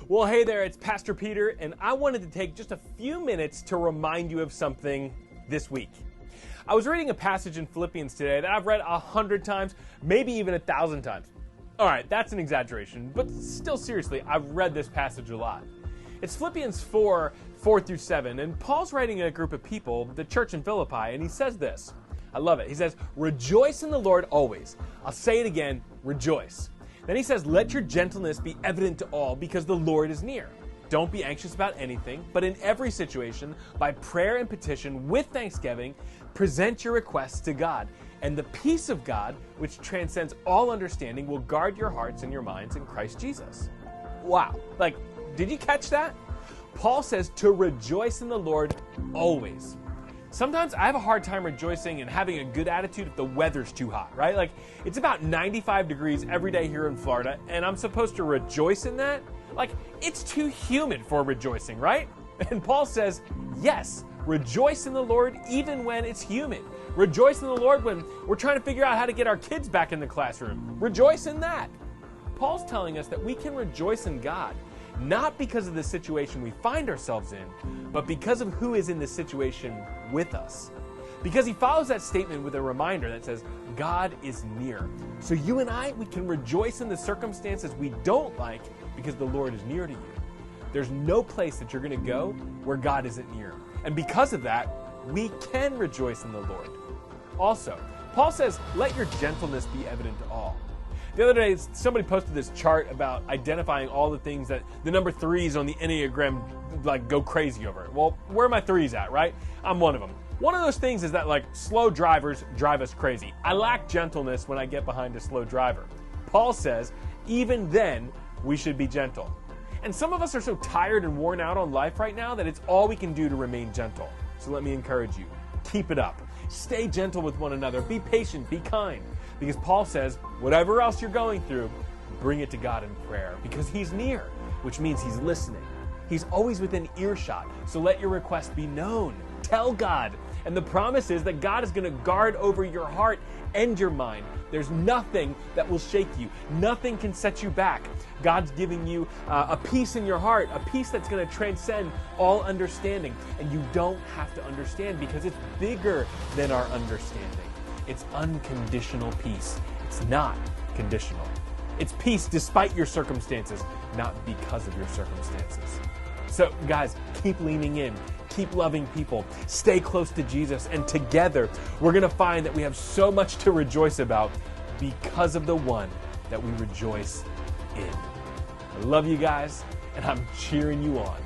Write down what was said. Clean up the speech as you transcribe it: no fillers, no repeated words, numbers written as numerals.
Well, hey there, it's Pastor Peter, and I wanted to take just a few minutes to remind you of something this week. I was reading a passage in Philippians today that I've read 100 times, maybe even 1,000 times. All right, that's an exaggeration, but still seriously, I've read this passage a lot. It's Philippians 4:4-7, and Paul's writing a group of people, the church in Philippi, and he says this. I love it. He says, "Rejoice in the Lord always." I'll say it again, rejoice. Then he says, "Let your gentleness be evident to all, because the Lord is near. Don't be anxious about anything, but in every situation, by prayer and petition, with thanksgiving, present your requests to God. And the peace of God, which transcends all understanding, will guard your hearts and your minds in Christ Jesus." Wow. Did you catch that? Paul says to rejoice in the Lord always. Sometimes I have a hard time rejoicing and having a good attitude if the weather's too hot, right? It's about 95 degrees every day here in Florida, and I'm supposed to rejoice in that? It's too humid for rejoicing, right? And Paul says, yes, rejoice in the Lord even when it's humid. Rejoice in the Lord when we're trying to figure out how to get our kids back in the classroom. Rejoice in that. Paul's telling us that we can rejoice in God, not because of the situation we find ourselves in, but because of who is in the situation with us. Because he follows that statement with a reminder that says, God is near. So you and I, we can rejoice in the circumstances we don't like because the Lord is near to you. There's no place that you're going to go where God isn't near. And because of that, we can rejoice in the Lord. Also, Paul says, let your gentleness be evident to all. The other day, somebody posted this chart about identifying all the things that the number 3s on the Enneagram go crazy over. Well, where are my 3s at, right? I'm one of them. One of those things is that slow drivers drive us crazy. I lack gentleness when I get behind a slow driver. Paul says, even then, we should be gentle. And some of us are so tired and worn out on life right now that it's all we can do to remain gentle. So let me encourage you, keep it up. Stay gentle with one another. Be patient, be kind. Because Paul says, whatever else you're going through, bring it to God in prayer. Because he's near, which means he's listening. He's always within earshot. So let your request be known. Tell God. And the promise is that God is going to guard over your heart and your mind. There's nothing that will shake you. Nothing can set you back. God's giving you a peace in your heart, a peace that's going to transcend all understanding. And you don't have to understand because it's bigger than our understanding. It's unconditional peace. It's not conditional. It's peace despite your circumstances, not because of your circumstances. So guys, keep leaning in. Keep loving people. Stay close to Jesus. And together, we're going to find that we have so much to rejoice about because of the one that we rejoice in. I love you guys, and I'm cheering you on.